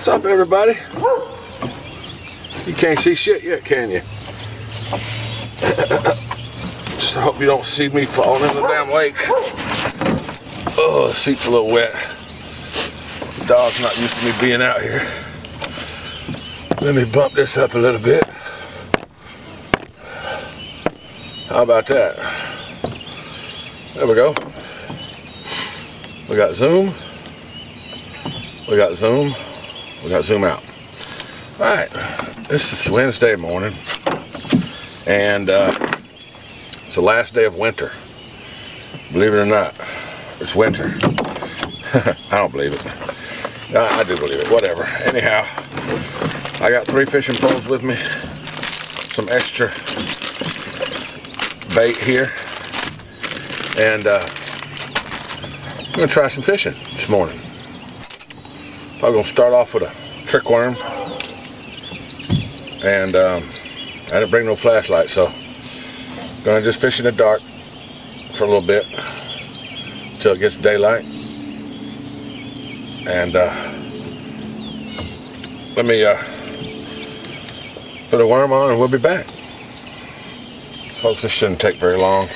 What's up, everybody? You can't see shit yet, can you? Just hope you don't see me falling in the damn lake. Oh, the seat's a little wet. The dog's not used to me being out here. Let me bump this up a little bit. How about that? There we go. We got zoom. We got zoom. We got zoom out. Alright, this is Wednesday morning, and it's the last day of winter. Believe it or not, it's winter. I don't believe it. I do believe it, whatever. Anyhow, I got 3 fishing poles with me, some extra bait here, and I'm gonna try some fishing this morning. I'm gonna start off with a trick worm, and I didn't bring no flashlight, so I'm gonna just fish in the dark for a little bit until it gets daylight. And let me put a worm on and we'll be back. Folks, this shouldn't take very long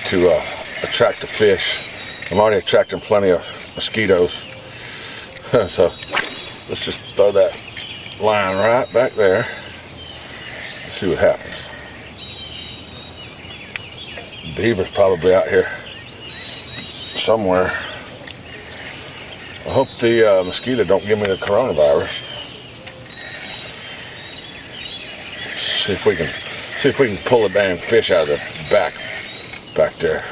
to attract a fish. I'm already attracting plenty of mosquitoes. So let's just throw that line right back there. Let's see what happens. Beaver's probably out here somewhere. I hope the mosquito don't give me the coronavirus. See if we can pull a damn fish out of the back there.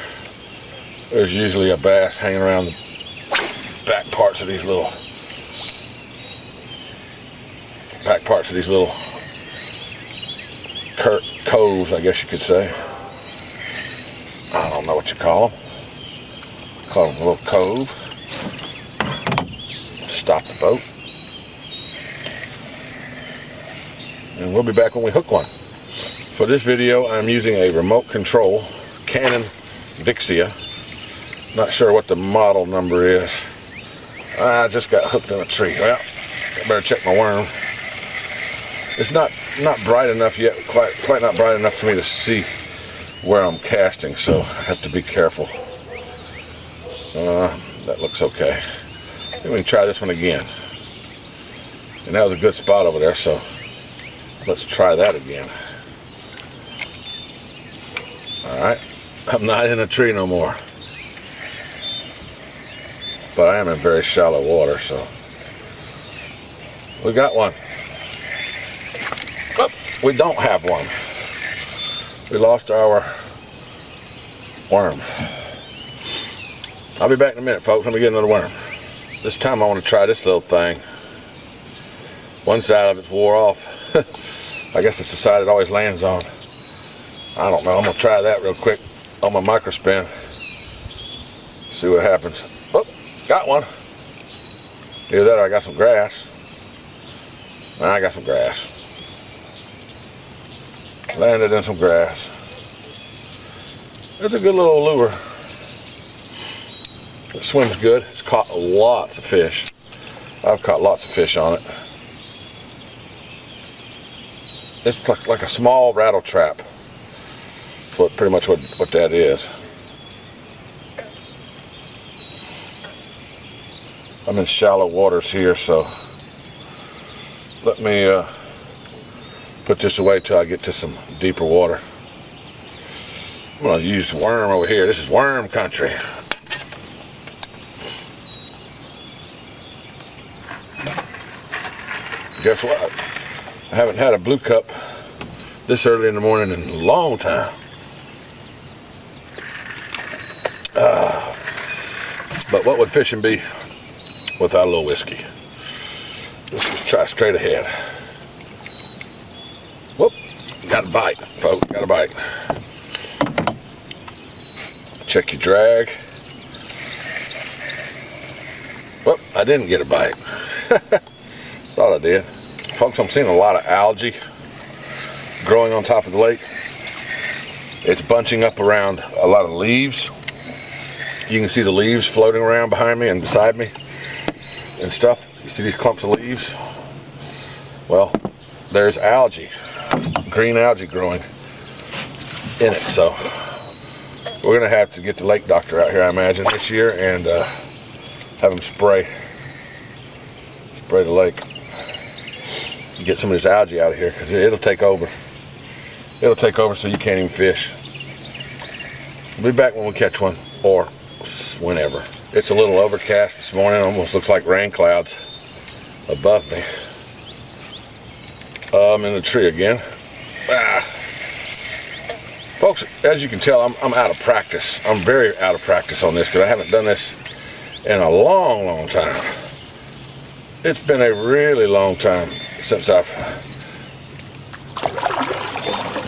There's usually a bass hanging around the back parts of these little coves, I guess you could say. I don't know what you call them. Call them a little cove. Stop the boat. And we'll be back when we hook one. For this video, I'm using a remote control Canon Vixia. Not sure what the model number is. I just got hooked in a tree. Well, I better check my worm. It's not bright enough yet, quite not bright enough for me to see where I'm casting, so I have to be careful. That looks okay. I think we can try this one again. And that was a good spot over there, so let's try that again. Alright, I'm not in a tree no more. But I am in very shallow water, so we got one. Oh, we don't have one. We lost our worm. I'll be back in a minute, folks. Let me get another worm. This time I want to try this little thing. One side of it's wore off. I guess it's the side it always lands on. I don't know. I'm going to try that real quick on my microspin. See what happens. Oh, got one. Either that or I got some grass. I got some grass. Landed in some grass. It's a good little lure. It swims good. It's caught lots of fish. I've caught lots of fish on it. It's like a small rattle trap. That's pretty much what that is. I'm in shallow waters here, so let me put this away till I get to some deeper water. I'm going to use worm over here. This is worm country. Guess what? I haven't had a blue cup this early in the morning in a long time. But what would fishing be without a little whiskey? Let's just try straight ahead. Whoop, got a bite, folks, got a bite. Check your drag. Whoop, I didn't get a bite. Thought I did. Folks, I'm seeing a lot of algae growing on top of the lake. It's bunching up around a lot of leaves. You can see the leaves floating around behind me and beside me and stuff. You see these clumps of leaves? Well, there's algae, green algae growing in it. So we're gonna have to get the lake doctor out here, I imagine, this year, and have him spray the lake. Get some of this algae out of here, because it'll take over. It'll take over so you can't even fish. We'll be back when we catch one, or whenever. It's a little overcast this morning. Almost looks like rain clouds above me. I'm in the tree again. Folks, as you can tell, I'm out of practice. I'm very out of practice on this, because I haven't done this in a long time. It's been a really long time since I've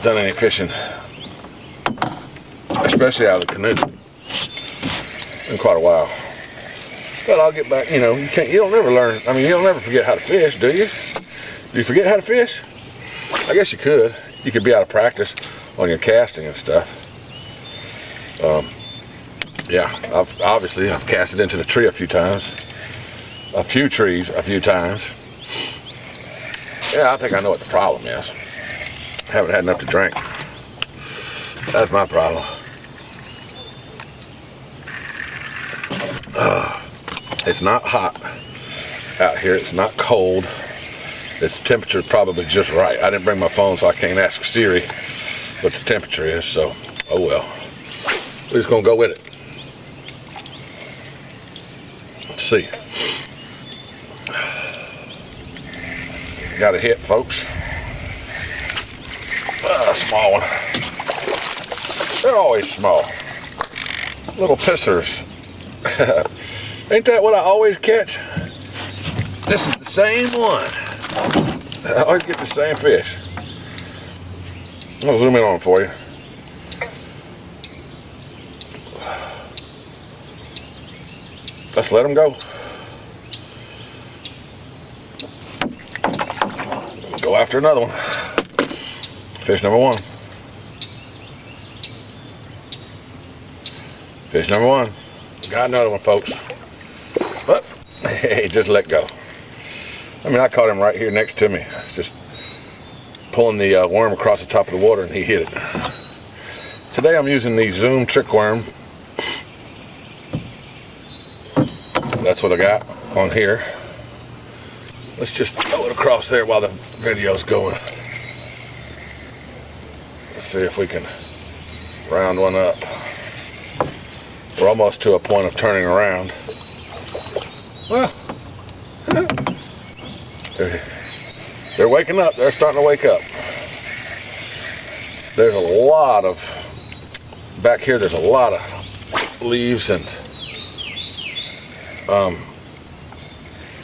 done any fishing, especially out of the canoe, in quite a while. But I'll get back. You know, you don't never learn. I mean, you'll never forget how to fish, do you? Do you forget how to fish? I guess you could. You could be out of practice on your casting and stuff. Yeah, I've casted into the tree a few times. A few trees a few times. Yeah, I think I know what the problem is. Haven't had enough to drink. That's my problem. It's not hot out here. It's not cold. Its temperature is probably just right. I didn't bring my phone, so I can't ask Siri what the temperature is, so oh well. We're just gonna go with it. Let's see. Got a hit, folks. A small one. They're always small. Little pissers. Ain't that what I always catch? This is the same one. I always get the same fish. I'll zoom in on it for you. Let's let them go. Go after another one. Fish number one. Fish number one. Got another one, folks. But he just let go. I mean, I caught him right here next to me. Just pulling the worm across the top of the water, and he hit it. Today I'm using the Zoom trick worm. That's what I got on here. Let's just throw it across there while the video's going. Let's see if we can round one up. We're almost to a point of turning around. Well, they're waking up. They're starting to wake up. There's a lot of, back here there's a lot of leaves and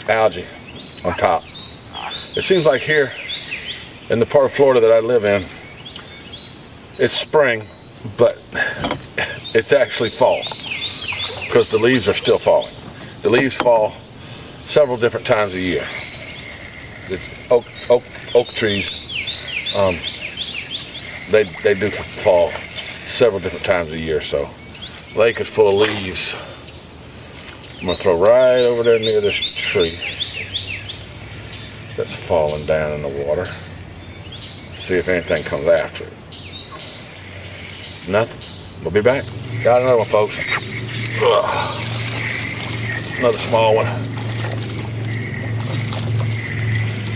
algae on top. It seems like here in the part of Florida that I live in, it's spring, but it's actually fall, because the leaves are still falling. The leaves fall several different times a year. It's oak trees. They do fall several different times a year. So, the lake is full of leaves. I'm gonna throw right over there near this tree that's falling down in the water. See if anything comes after it. Nothing. We'll be back. Got another one, folks. Ugh. Another small one.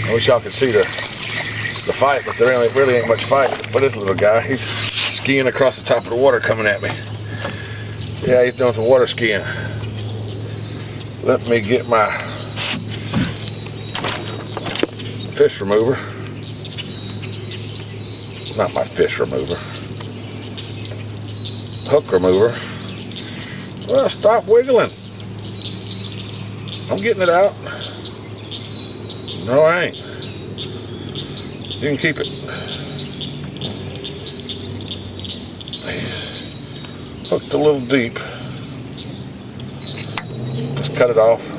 I wish y'all could see the fight, but there really ain't much fight. But this little guy, he's skiing across the top of the water coming at me. Yeah, he's doing some water skiing. Let me get my fish remover. Not my fish remover. Hook remover. Well, stop wiggling. I'm getting it out. No, I ain't. You can keep it. He's hooked a little deep. Just cut it off.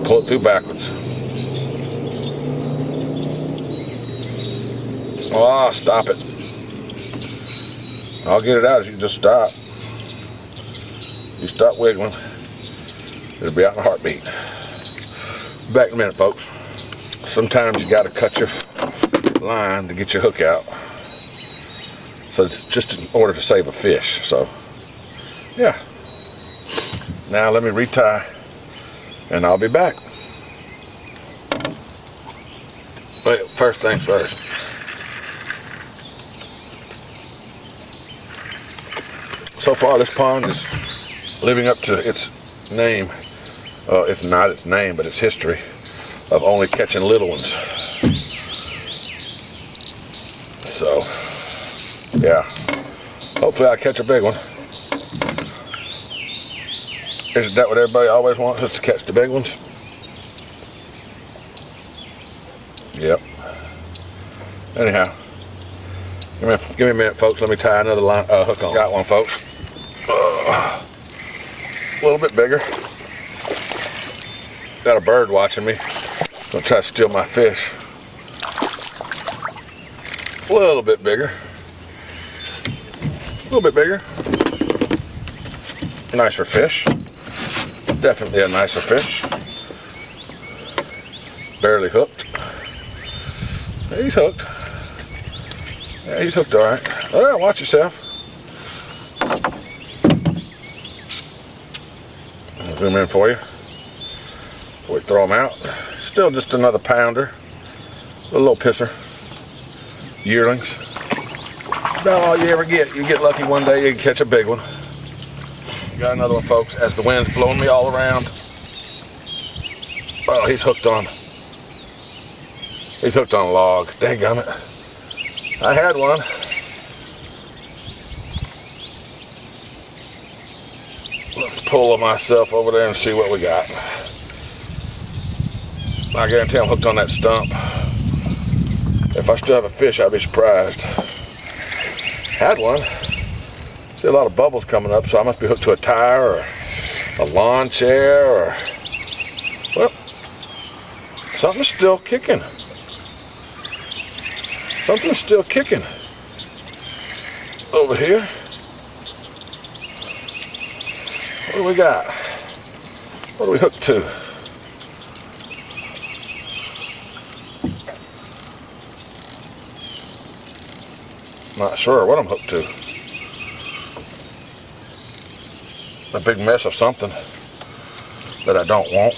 Pull it through backwards. Oh, stop it. I'll get it out if you just stop. You stop wiggling, it'll be out in a heartbeat. Back in a minute, folks. Sometimes you got to cut your line to get your hook out. So it's just in order to save a fish. So, yeah. Now let me retie and I'll be back. But first things first. So far this pond is living up to its name. It's not its name, but its history of only catching little ones. So, yeah. Hopefully I'll catch a big one. Isn't that what everybody always wants, is to catch the big ones? Yep. Anyhow, give me a minute, folks. Let me tie another line, hook on. Got one, folks. A little bit bigger. Got a bird watching me. Gonna try to steal my fish. A little bit bigger. A little bit bigger. Nicer fish. Definitely a nicer fish. Barely hooked. He's hooked. Yeah, he's hooked all right. Well, watch yourself. I'll zoom in for you before we throw them out. Still just another pounder. A little pisser. Yearlings. About all you ever get. You get lucky one day, you can catch a big one. Got another one, folks, as the wind's blowing me all around. Oh, he's hooked on a log. Dadgummit. I had one. Let's pull myself over there and see what we got. I guarantee I'm hooked on that stump. If I still have a fish, I'd be surprised. Had one. See a lot of bubbles coming up, so I must be hooked to a tire or a lawn chair or, well, something's still kicking. Something's still kicking over here. What do we got? What are we hooked to? Not sure what I'm hooked to. A big mess of something that I don't want.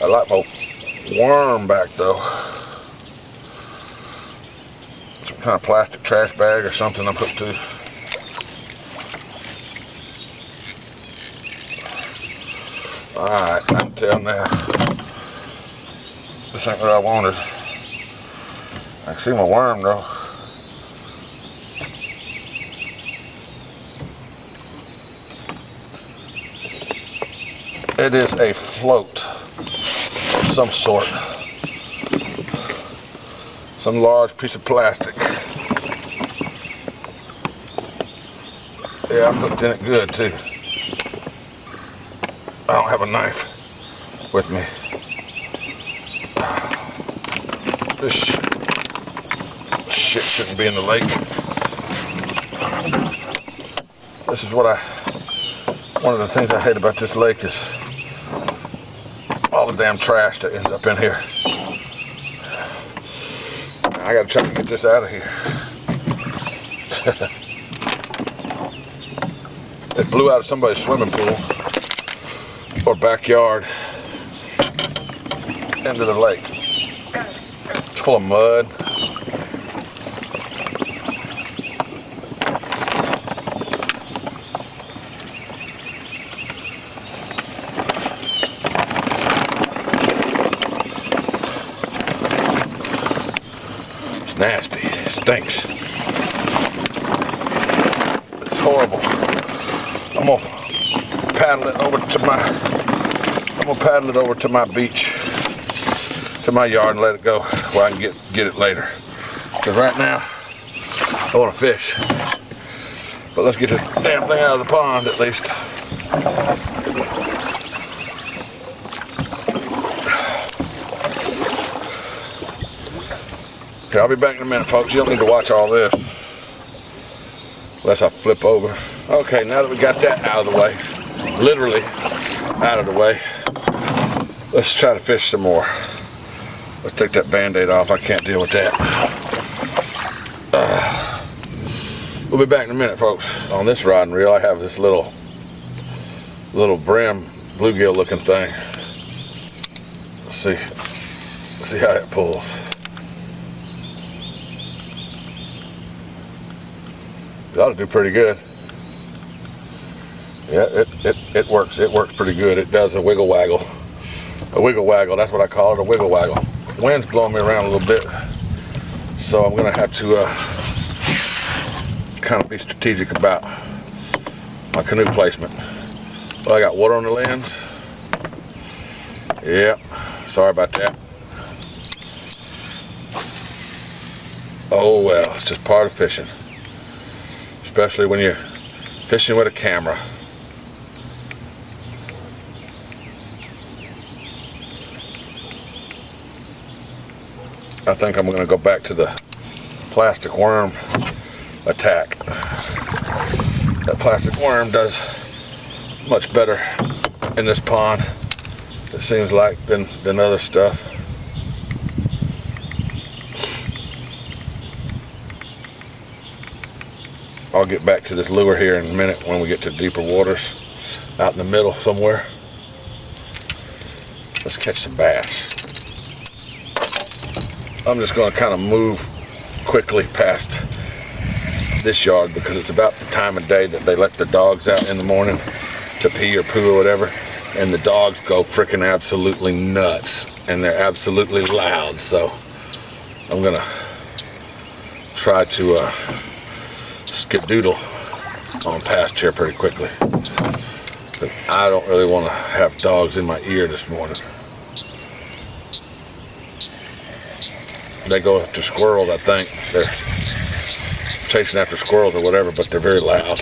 I like my worm back though. Some kind of plastic trash bag or something I'm hooked to. Alright, I can tell now. This ain't what I wanted. I can see my worm though. It is a float of some sort. Some large piece of plastic. Yeah, I'm hooked in it good too. I don't have a knife with me. This shit shouldn't be in the lake. This is what one of the things I hate about this lake is all the damn trash that ends up in here. I gotta try to get this out of here. It blew out of somebody's swimming pool or backyard into the lake. It's full of mud. Nasty. It stinks. It's horrible. I'm gonna paddle it over to my beach, to my yard, and let it go where I can get it later. Because right now I want to fish. But let's get this damn thing out of the pond at least. Okay, I'll be back in a minute, folks. You don't need to watch all this. unless I flip over. Okay, now that we got that out of the way, literally out of the way, let's try to fish some more. Let's take that Band-Aid off. I can't deal with that. We'll be back in a minute, folks. On this rod and reel, I have this little brim bluegill looking thing. Let's see how it pulls. It ought to do pretty good. Yeah, it works. It works pretty good. It does a wiggle waggle. A wiggle waggle, that's what I call it, a wiggle waggle. The wind's blowing me around a little bit, so I'm gonna have to kind of be strategic about my canoe placement. Well, I got water on the lens. Yep, sorry about that. Oh well, it's just part of fishing. Especially when you're fishing with a camera. I think I'm gonna go back to the plastic worm attack. That plastic worm does much better in this pond, it seems like, than other stuff. I'll get back to this lure here in a minute when we get to deeper waters, out in the middle somewhere. Let's catch some bass. I'm just going to kind of move quickly past this yard because it's about the time of day that they let the dogs out in the morning to pee or poo or whatever, and the dogs go freaking absolutely nuts and they're absolutely loud. So I'm going to try to skedoodle on past here pretty quickly. But I don't really want to have dogs in my ear this morning. They go after squirrels, I think. They're chasing after squirrels or whatever, but they're very loud.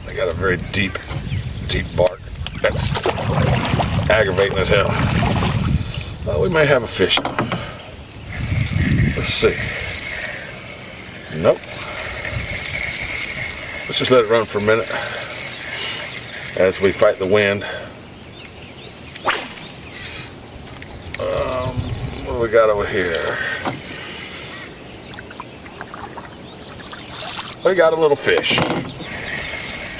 They got a very deep bark that's aggravating as hell. We may have a fish. Let's see. Nope. Let's just let it run for a minute as we fight the wind. What do we got over here? We got a little fish.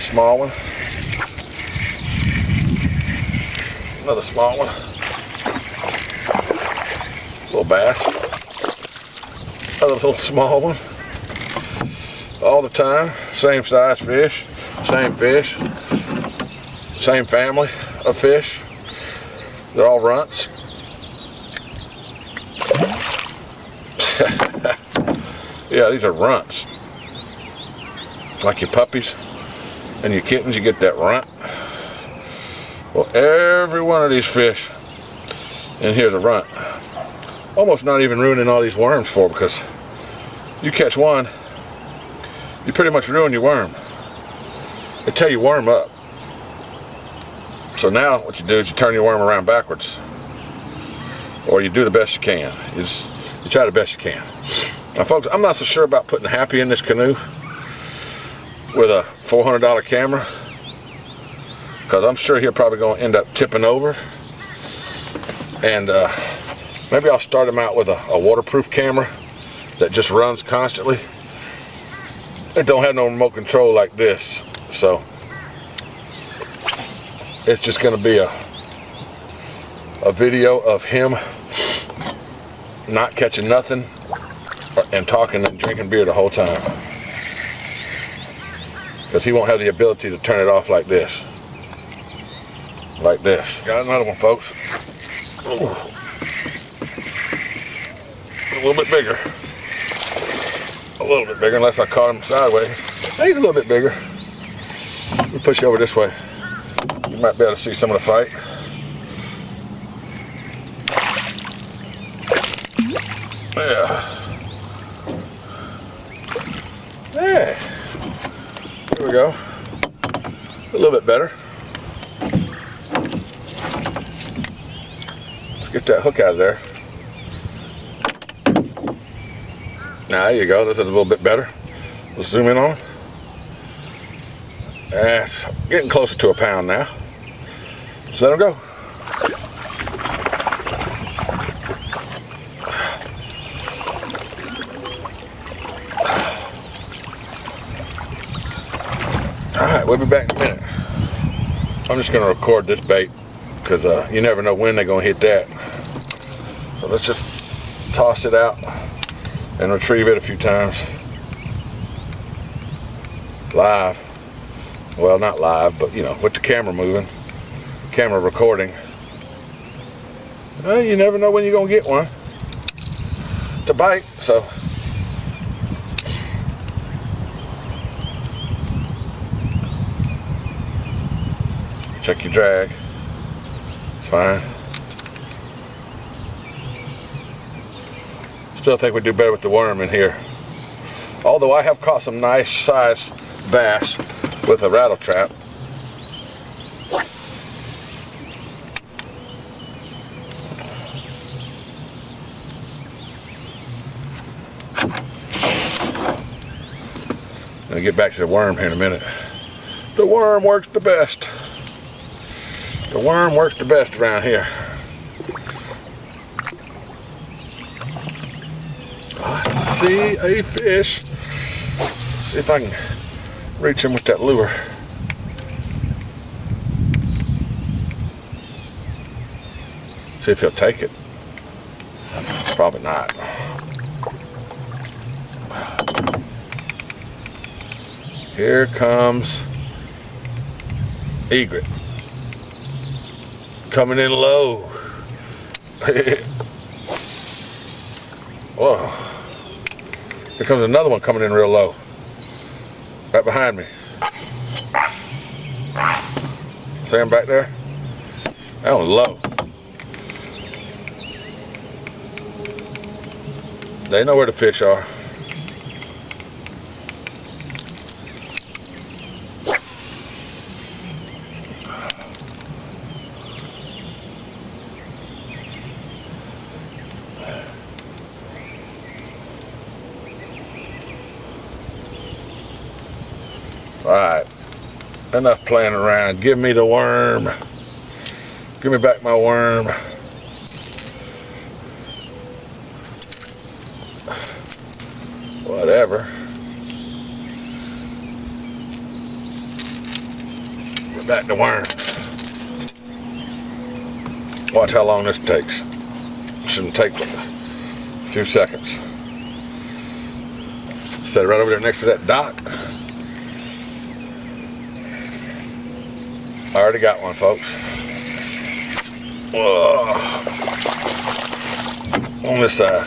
Small one. Another small one. Little bass. Another little small one. All the time, same size fish, same family of fish. They're all runts. Yeah, these are runts. Like your puppies and your kittens, you get that runt. Well, every one of these fish in here's a runt. Almost not even ruining all these worms for, because you catch one, you pretty much ruin your worm. They tear your worm up. So now what you do is you turn your worm around backwards, or you do the best you can. You try the best you can. Now folks, I'm not so sure about putting Happy in this canoe with a $400 camera, because I'm sure he'll probably going to end up tipping over. And maybe I'll start him out with a waterproof camera that just runs constantly. It don't have no remote control like this, so it's just going to be a video of him not catching nothing and talking and drinking beer the whole time, because he won't have the ability to turn it off like this. Like this. Got another one, folks. Ooh. A little bit bigger. A little bit bigger, unless I caught him sideways. He's a little bit bigger. Let me push you over this way. You might be able to see some of the fight. Yeah. Hey. Here we go. A little bit better. Let's get that hook out of there. Now, there you go. This is a little bit better. Let's zoom in on it. It's getting closer to a pound now. Just let them go. Alright, we'll be back in a minute. I'm just going to record this bait because you never know when they're going to hit that. So let's just toss it out and retrieve it a few times. Live. Well, not live, but you know, with the camera moving, camera recording. Well, you never know when you're gonna get one to bite, so. Check your drag, it's fine. Still think we do better with the worm in here. Although I have caught some nice size bass with a rattle trap. Gonna get back to the worm here in a minute. The worm works the best. The worm works the best around here. I see a fish. See if I can reach him with that lure. See if he'll take it. Probably not. Here comes egret. Coming in low. Whoa. Here comes another one coming in real low. Right behind me. See him back there? That one's low. They know where the fish are. Alright, enough playing around. Give me the worm. Give me back my worm. Whatever. We're back to worm. Watch how long this takes. Shouldn't take but a few seconds. Set it right over there next to that dot. I already got one, folks. Whoa. On this side.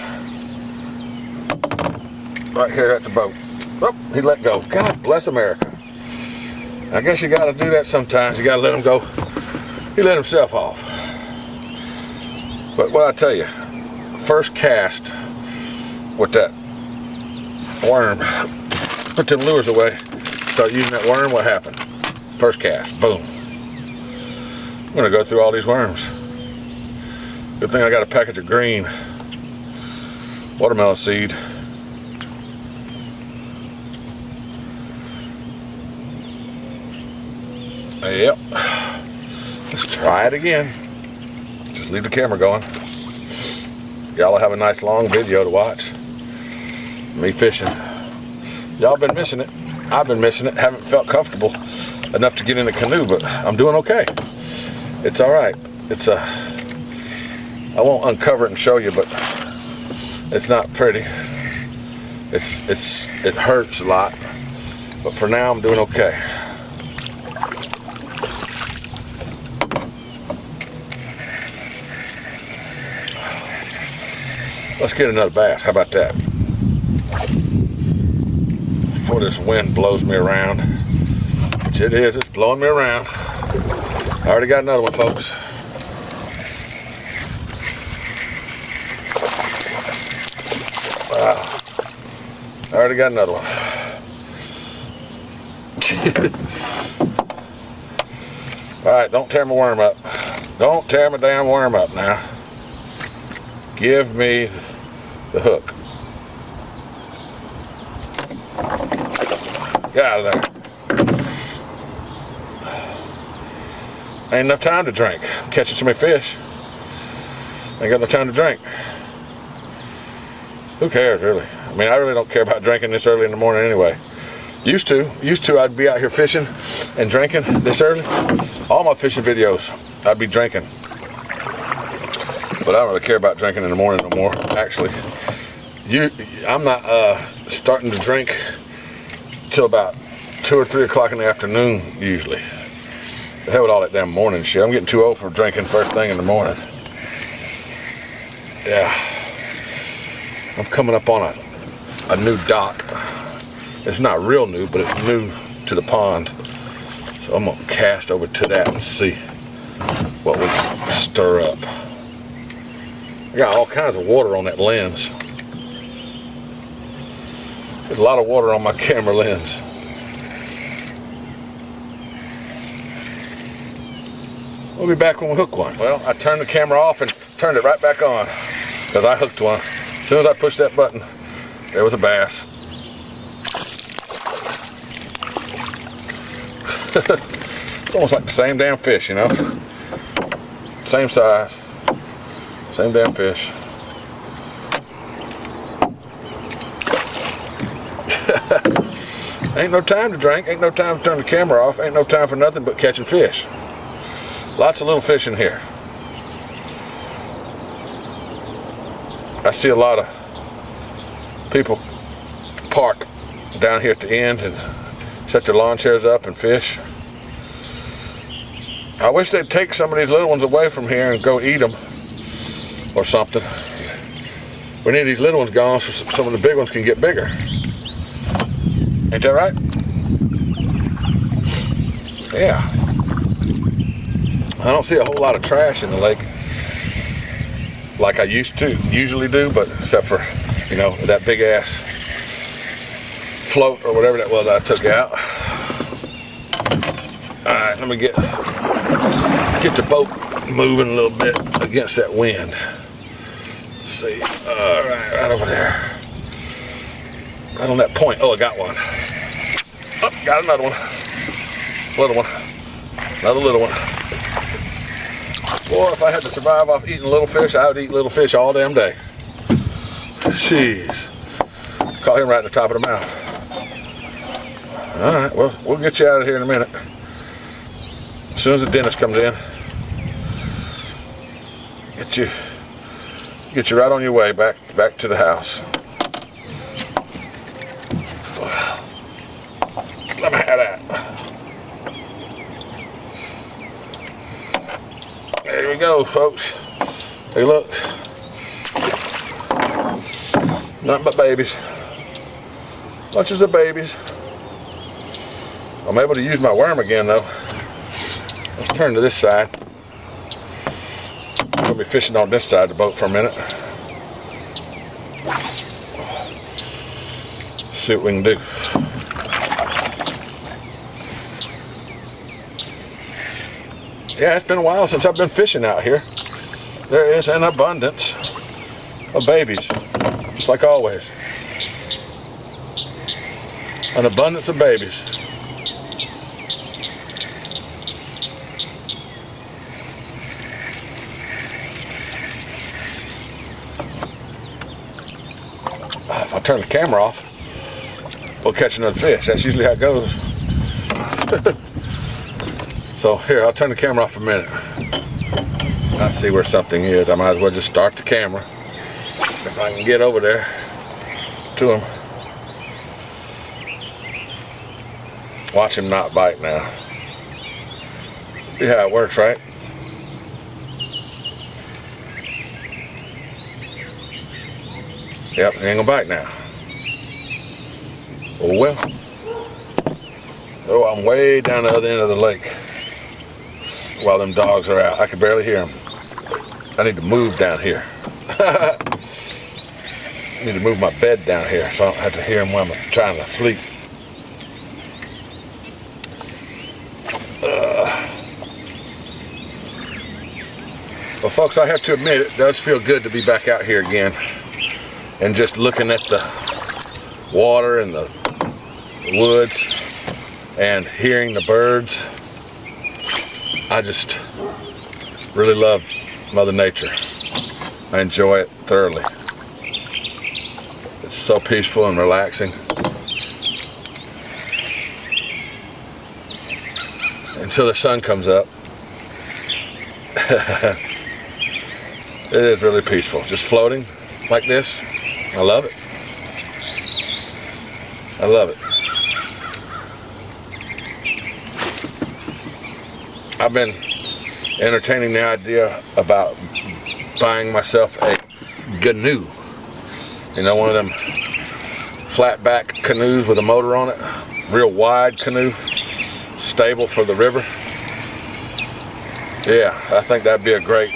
Right here at the boat. Oh, he let go. God bless America. I guess you got to do that sometimes. You got to let him go. He let himself off. But what I tell you, first cast with that worm, put them lures away, start using that worm, what happened? First cast, boom. I'm gonna go through all these worms. Good thing I got a package of green watermelon seed. Yep. Let's try it again. Just leave the camera going. Y'all will have a nice long video to watch. Me fishing. Y'all been missing it. I've been missing it. Haven't felt comfortable enough to get in the canoe, but I'm doing okay. It's all right. It's I won't uncover it and show you, but it's not pretty. It hurts a lot, but for now I'm doing okay. Let's get another bass. How about that? Before this wind blows me around, which it is, it's blowing me around. I already got another one, folks. Wow. I already got another one. All right, don't tear my worm up. Don't tear my damn worm up now. Give me the hook. Get out of there. Ain't enough time to drink. I'm catching so many fish. Ain't got no time to drink. Who cares, really? I mean, I really don't care about drinking this early in the morning anyway. Used to I'd be out here fishing and drinking this early. All my fishing videos, I'd be drinking. But I don't really care about drinking in the morning no more, actually. I'm not starting to drink till about 2 or 3 o'clock in the afternoon, usually. The hell with all that damn morning shit. I'm getting too old for drinking first thing in the morning. Yeah. I'm coming up on a new dock. It's not real new, but it's new to the pond. So I'm gonna cast over to that and see what we can stir up. I got all kinds of water on that lens. There's a lot of water on my camera lens. We'll be back when we hook one. Well, I turned the camera off and turned it right back on because I hooked one. As soon as I pushed that button, there was a bass. It's almost like the same damn fish, you know? Same size, same damn fish. Ain't no time to drink, ain't no time to turn the camera off, ain't no time for nothing but catching fish. Lots of little fish in here. I see a lot of people park down here at the end and set their lawn chairs up and fish. I wish they'd take some of these little ones away from here and go eat them or something. We need these little ones gone so some of the big ones can get bigger. Ain't that right? Yeah. I don't see a whole lot of trash in the lake like I usually do, but except for, you know, that big ass float or whatever that was I took out. Alright, let me get the boat moving a little bit against that wind. Let's see. Alright, right over there. Right on that point. Oh, I got one. Oh, got another one. Little one. Another little one. Boy, if I had to survive off eating little fish, I would eat little fish all damn day. Jeez. Caught him right at the top of the mouth. Alright, well, we'll get you out of here in a minute. As soon as the dentist comes in, get you right on your way back to the house. Let me have that. There we go, folks. Hey, look. Nothing but babies. Bunches of babies. I'm able to use my worm again, though. Let's turn to this side. I'm going to be fishing on this side of the boat for a minute. See what we can do. Yeah, it's been a while since I've been fishing out here. There is an abundance of babies, just like always. An abundance of babies. If I turn the camera off, we'll catch another fish. That's usually how it goes. So here, I'll turn the camera off for a minute. I see where something is. I might as well just start the camera if I can get over there to him. Watch him not bite now. See how it works, right? Yep, he ain't gonna bite now. Oh well. Oh, I'm way down the other end of the lake while them dogs are out. I can barely hear them. I need to move down here. I need to move my bed down here so I don't have to hear them while I'm trying to sleep. Well, folks, I have to admit, it does feel good to be back out here again and just looking at the water and the woods. and hearing the birds. I just really love Mother Nature. I enjoy it thoroughly. It's so peaceful and relaxing. Until the sun comes up. It is really peaceful. Just floating like this. I love it. I love it. I've been entertaining the idea about buying myself a canoe. You know, one of them flat back canoes with a motor on it. Real wide canoe. Stable for the river. Yeah, I think that'd be a great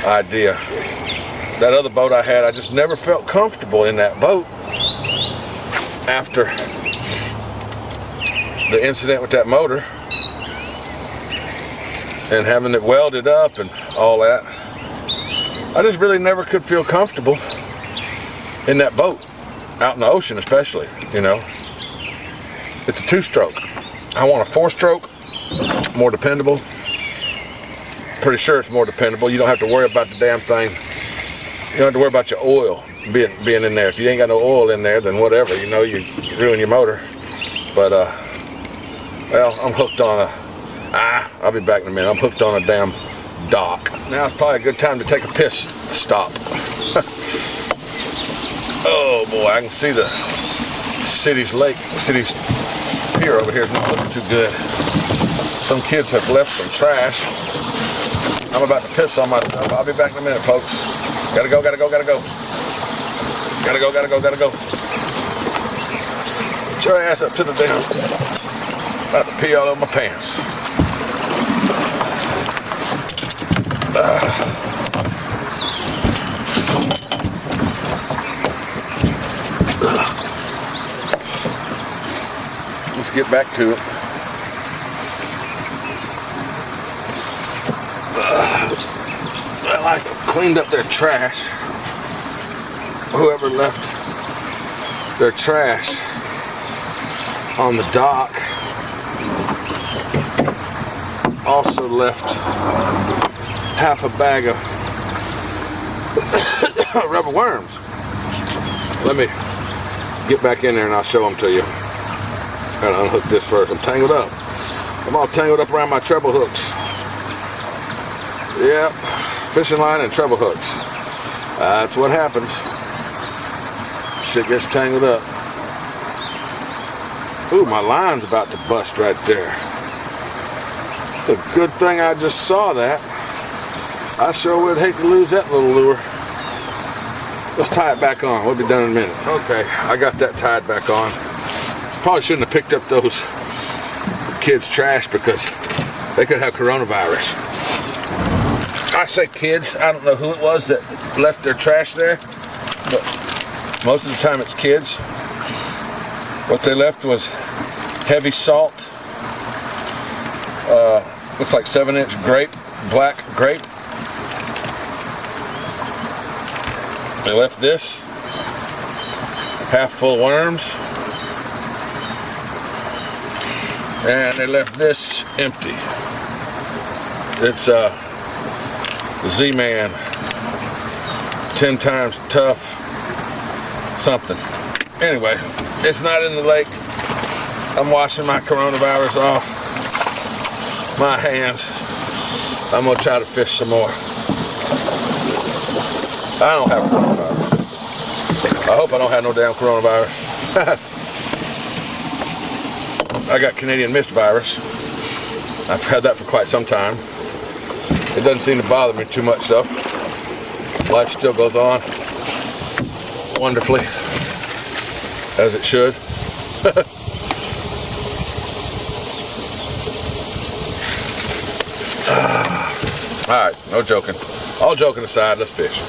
idea. That other boat I had, I just never felt comfortable in that boat after the incident with that motor and having it welded up and all that. I just really never could feel comfortable in that boat, out in the ocean especially, you know. It's a 2-stroke. I want a 4-stroke, more dependable. Pretty sure it's more dependable. You don't have to worry about the damn thing. You don't have to worry about your oil being in there. If you ain't got no oil in there, then whatever, you know, you ruin your motor. But, well, I'm hooked on I'll be back in a minute. I'm hooked on a damn dock. Now it's probably a good time to take a piss stop. Oh boy, I can see the city's pier over here is not looking too good. Some kids have left some trash. I'm about to piss on myself. I'll be back in a minute, folks. Gotta go, gotta go, gotta go. Gotta go, gotta go, gotta go. Get your ass up to the damn. About to pee all over my pants. Let's get back to it. Well, I cleaned up their trash. Whoever left their trash on the dock also left half a bag of rubber worms. Let me get back in there and I'll show them to you. Gotta unhook this first. I'm tangled up. I'm all tangled up around my treble hooks. Yep, fishing line and treble hooks. That's what happens. Shit gets tangled up. Ooh, my line's about to bust right there. It's a good thing I just saw that. I sure would hate to lose that little lure. Let's tie it back on. We'll be done in a minute. Okay, I got that tied back on. Probably shouldn't have picked up those kids' trash because they could have coronavirus. I say kids, I don't know who it was that left their trash there, but most of the time it's kids. What they left was heavy salt, looks like 7-inch grape, black grape. They left this half full of worms, and they left this empty. It's Z-Man 10 times tough something. Anyway, it's not in the lake. I'm washing my coronavirus off my hands. I'm gonna try to fish some more. I don't have coronavirus. I hope I don't have no damn coronavirus. I got Canadian mist virus. I've had that for quite some time. It doesn't seem to bother me too much though. Life still goes on wonderfully, as it should. Alright, no joking. All joking aside, let's fish.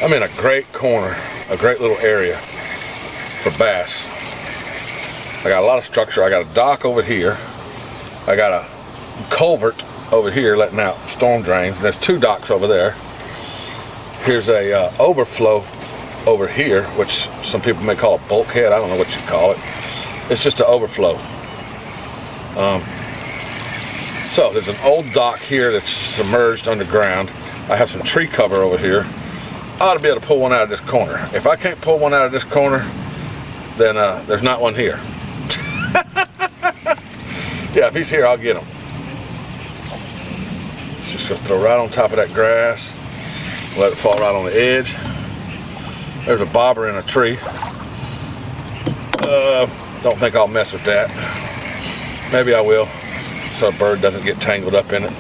I'm in a great corner, a great little area for bass. I got a lot of structure. I got a dock over here. I got a culvert over here letting out storm drains. And there's 2 docks over there. Here's a overflow over here, which some people may call a bulkhead. I don't know what you call it. It's just an overflow. So there's an old dock here that's submerged underground. I have some tree cover over here. I ought to be able to pull one out of this corner. If I can't pull one out of this corner, then there's not one here. Yeah, if he's here, I'll get him. Just gonna throw right on top of that grass. Let it fall right on the edge. There's a bobber in a tree. Don't think I'll mess with that. Maybe I will, so a bird doesn't get tangled up in it.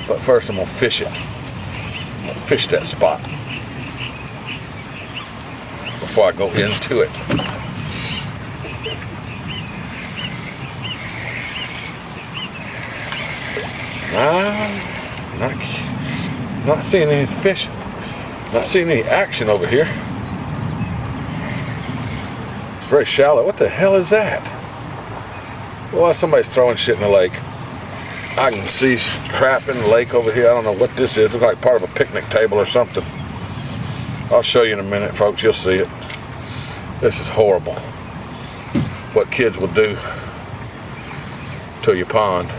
But first I'm gonna fish it. I'm gonna fish that spot before I go into it. Not seeing any fish. Not seeing any action over here. It's very shallow. What the hell is that? Well, somebody's throwing shit in the lake. I can see crap in the lake over here. I don't know what this is. It looks like part of a picnic table or something. I'll show you in a minute, folks. You'll see it. This is horrible. What kids will do to your pond.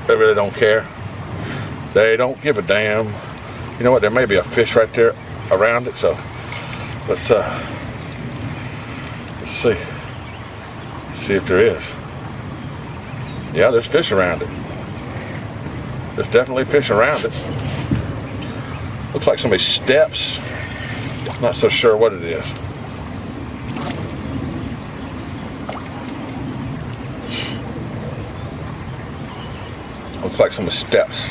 They really don't care. They don't give a damn. You know what? There may be a fish right there around it. So let's see. See if there is. Yeah, there's fish around it. There's definitely fish around it. Looks like somebody's steps. Not so sure what it is. Looks like somebody's steps.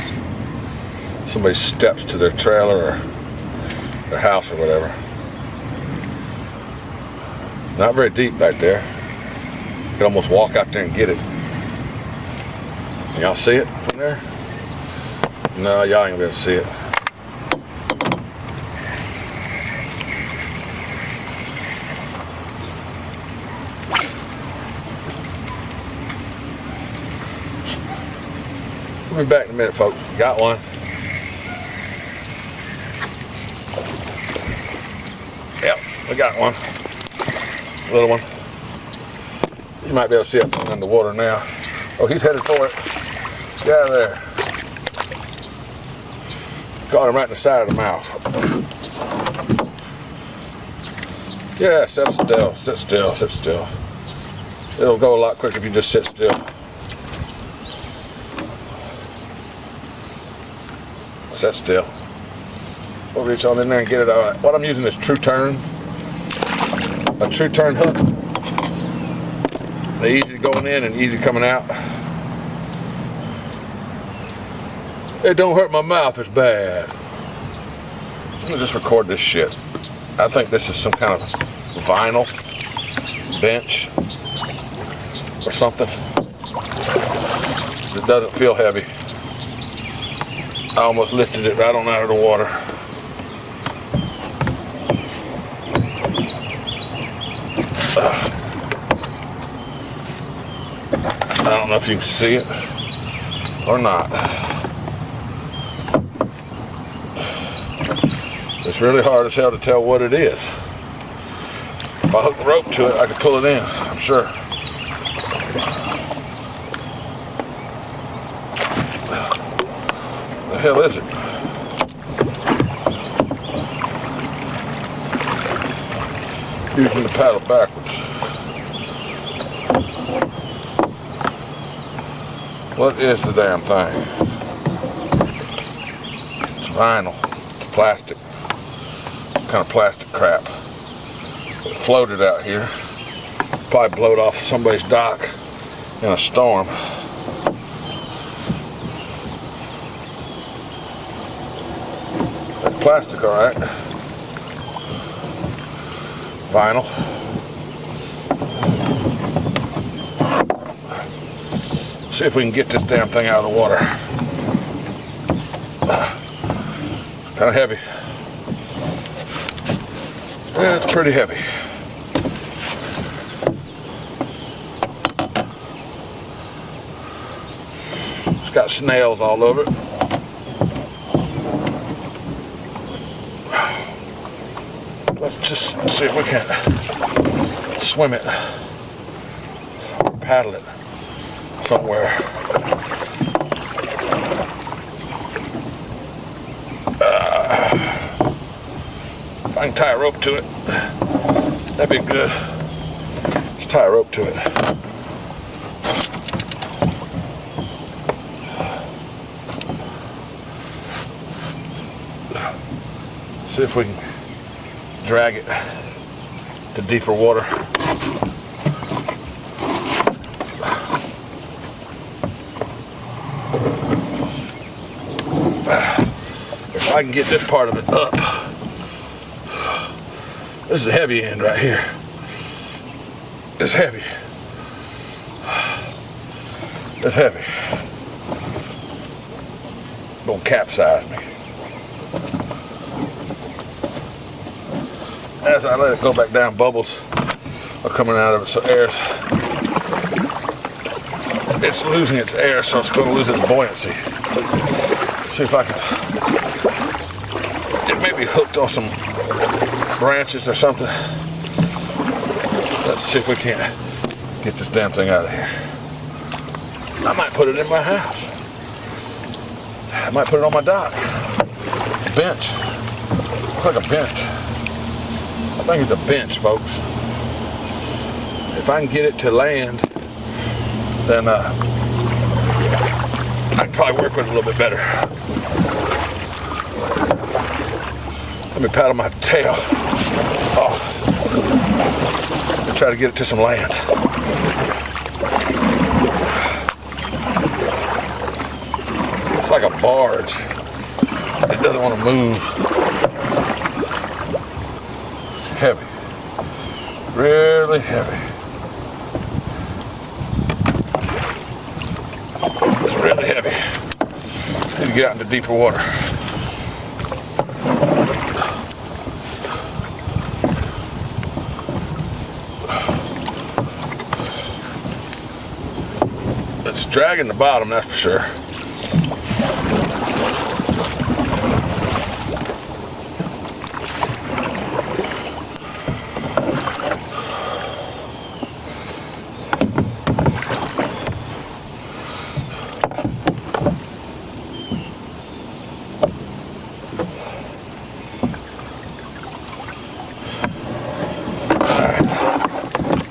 Somebody's steps to their trailer or their house or whatever. Not very deep back there. You could almost walk out there and get it. Y'all see it from there? No, y'all ain't gonna be able to see it. We'll be back in a minute, folks. Got one. Yep, we got one. Little one. You might be able to see it from underwater now. Oh, he's headed for it. Get out of there. Got him right in the side of the mouth. Yeah, sit still, sit still, sit still. It'll go a lot quicker if you just sit still. Sit still. We'll reach on in there and get it out. What I'm using is True Turn. A True Turn hook. They're easy going in and easy coming out. It don't hurt my mouth as bad. I'm gonna just record this shit. I think this is some kind of vinyl bench or something. It doesn't feel heavy. I almost lifted it right on out of the water. I don't know if you can see it or not. It's really hard as hell to tell what it is. If I hook the rope to it, I could pull it in, I'm sure. What the hell is it? Using the paddle backwards. What is the damn thing? It's vinyl. It's plastic. Kind of plastic crap. It floated out here. Probably blowed off somebody's dock in a storm. That's plastic, all right. Vinyl. See if we can get this damn thing out of the water. Kind of heavy. Yeah, it's pretty heavy. It's got snails all over it. Let's just see if we can swim it, paddle it somewhere. If I can tie a rope to it, that'd be good. Let's tie a rope to it. See if we can drag it to deeper water. If I can get this part of it up. This is a heavy end right here. It's heavy. It's heavy. Gonna capsize me. As I let it go back down, bubbles are coming out of it, so it's losing its air, so it's going to lose its buoyancy. Let's see if I can. It may be hooked on some branches or something. Let's see if we can't get this damn thing out of here. I might put it in my house. I might put it on my dock. Bench. Looks like a bench. I think it's a bench, folks. If I can get it to land, then I can probably work with it a little bit better. Let me paddle my tail off and try to get it to some land. It's like a barge. It doesn't want to move. Heavy, really heavy. It's really heavy. Need to get out into deeper water. It's dragging the bottom, that's for sure.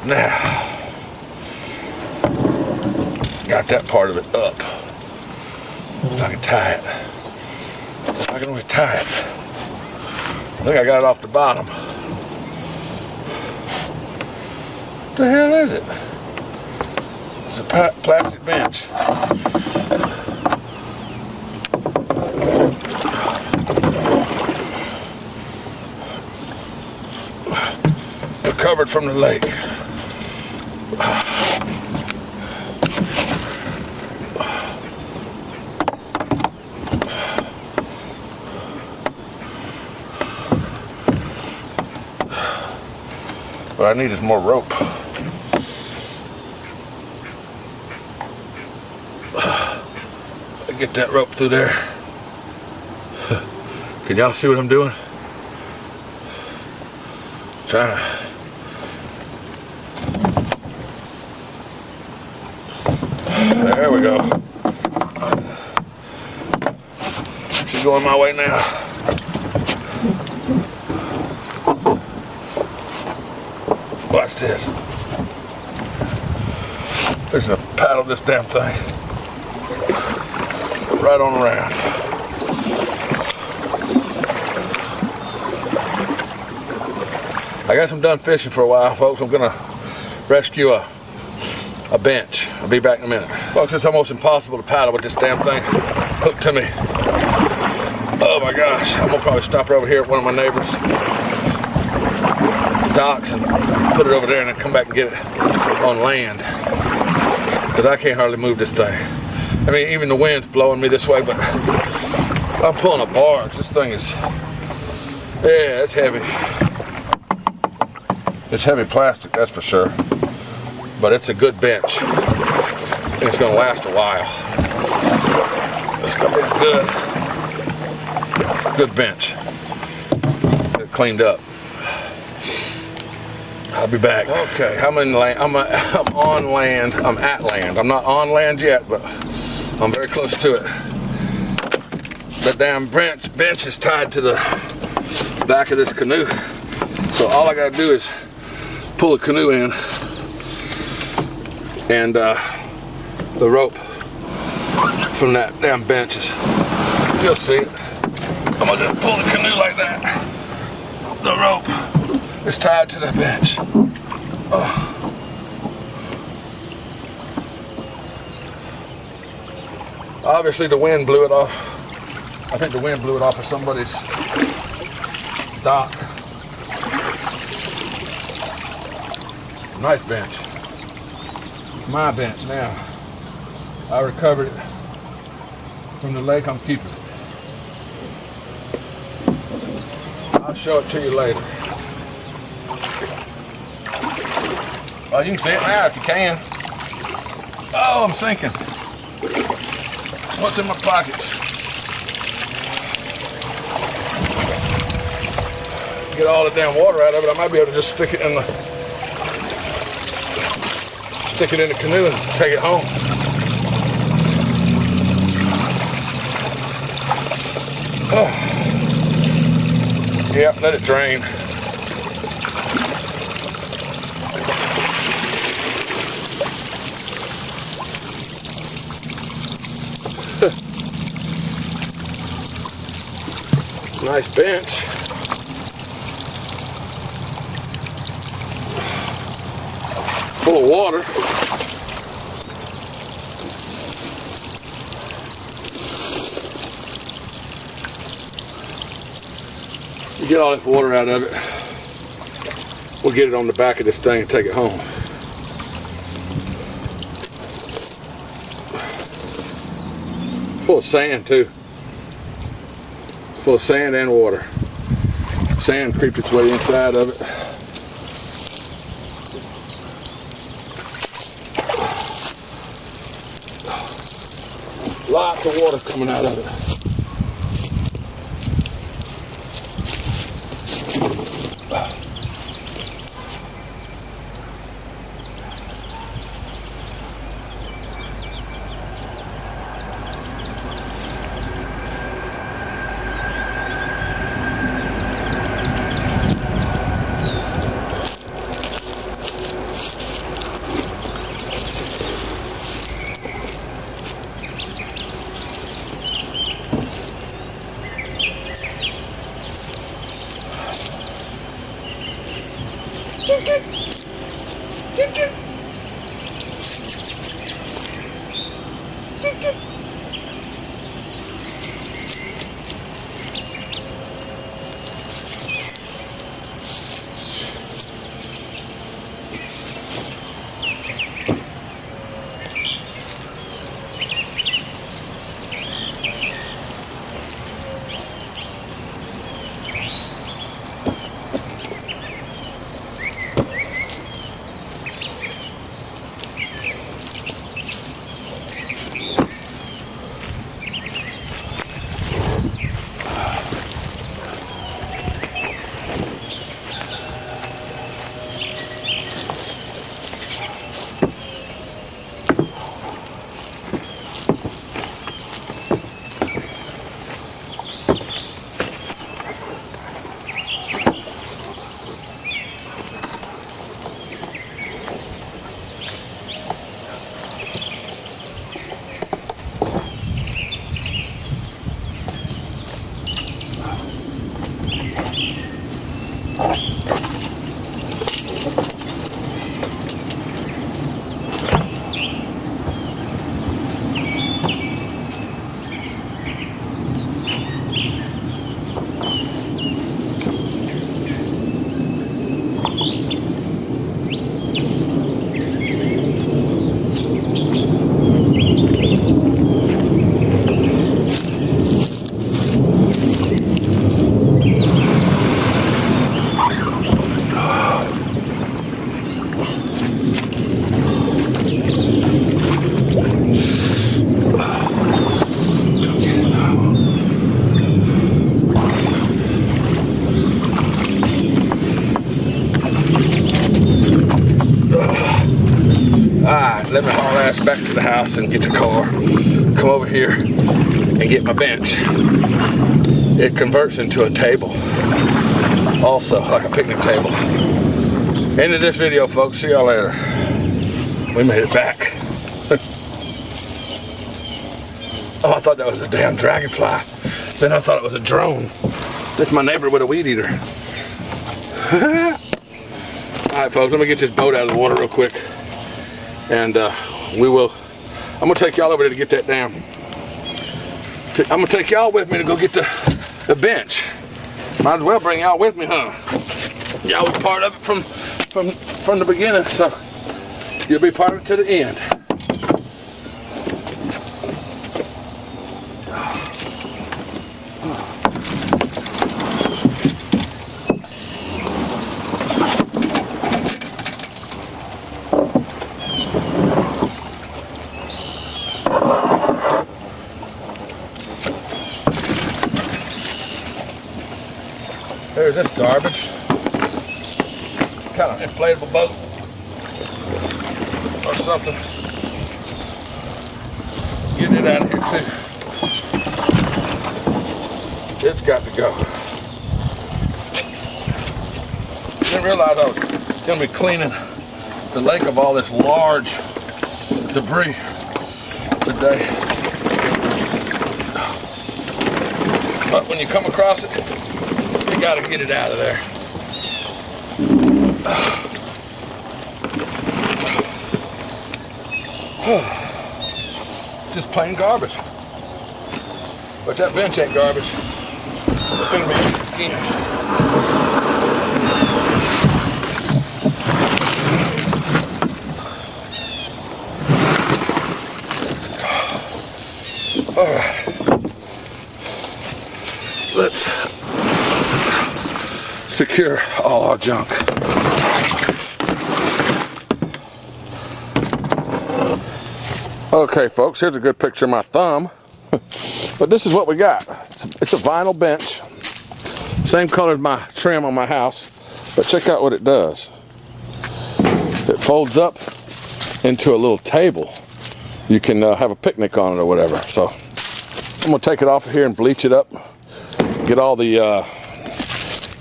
Now, got that part of it up. If I can tie it. I can only tie it. I think I got it off the bottom. What the hell is it? It's a plastic bench. Recovered from the lake. What I need is more rope. I get that rope through there. Can y'all see what I'm doing? Trying to. There we go. She's going my way now. Watch this. Fixing to paddle this damn thing right on around. I guess I'm done fishing for a while, folks. I'm gonna rescue a bench. I'll be back in a minute. Folks, it's almost impossible to paddle with this damn thing hooked to me. Oh my gosh. I'm gonna probably stop over here at one of my neighbors' docks and put it over there and then come back and get it on land. Because I can't hardly move this thing. I mean, even the wind's blowing me this way, but I'm pulling a barge. This thing is, yeah, it's heavy. It's heavy plastic, that's for sure. But it's a good bench. And it's gonna last a while. It's gonna be a good bench. Get it cleaned up. I'll be back. Okay, I'm in land. I'm on land. I'm at land. I'm not on land yet, but I'm very close to it. That damn bench is tied to the back of this canoe. So all I gotta do is pull the canoe in and the rope from that damn bench is, you'll see it. I'm gonna just pull the canoe like that. The rope is tied to the bench. Oh. Obviously the wind blew it off. I think the wind blew it off of somebody's dock. Nice bench. My bench now. I recovered it from the lake. I'm keeping it. I'll show it to you later. Oh, you can see it now if you can. Oh, I'm sinking. What's in my pockets? Get all the damn water out of it. I might be able to just stick it in the canoe and take it home. Oh. Yep, let it drain. Nice bench. Full of water. You get all this water out of it. We'll get it on the back of this thing and take it home. Full of sand too. Full of sand and water. Sand creeped its way inside of it. Lots of water coming out of it. Alright, let me haul ass back to the house and get the car. Come over here and get my bench. It converts into a table. Also, like a picnic table. End of this video, folks. See y'all later. We made it back. Oh, I thought that was a damn dragonfly. Then I thought it was a drone. That's my neighbor with a weed eater. Alright, folks, let me get this boat out of the water real quick. And I'm gonna take y'all over there to get that damn. I'm gonna take y'all with me to go get the bench. Might as well bring y'all with me, huh? Y'all was part of it from the beginning, so you'll be part of it to the end. There's this garbage. Kind of inflatable boat or something. Get it out of here too. It's got to go. Didn't realize I was going to be cleaning the lake of all this large debris today. But when you come across it, you gotta get it out of there. Just plain garbage. But that bench ain't garbage. It's gonna be used again. All right. Let's secure all our junk. Okay, folks, here's a good picture of my thumb. But this is what we got. It's a vinyl bench. Same color as my trim on my house. But check out what it does. It folds up into a little table. You can have a picnic on it or whatever. So I'm gonna take it off of here and bleach it up. Get all the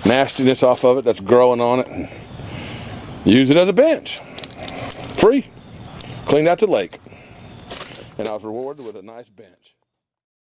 nastiness off of it that's growing on it, and use it as a bench. Free. Cleaned out the lake. And I was rewarded with a nice bench.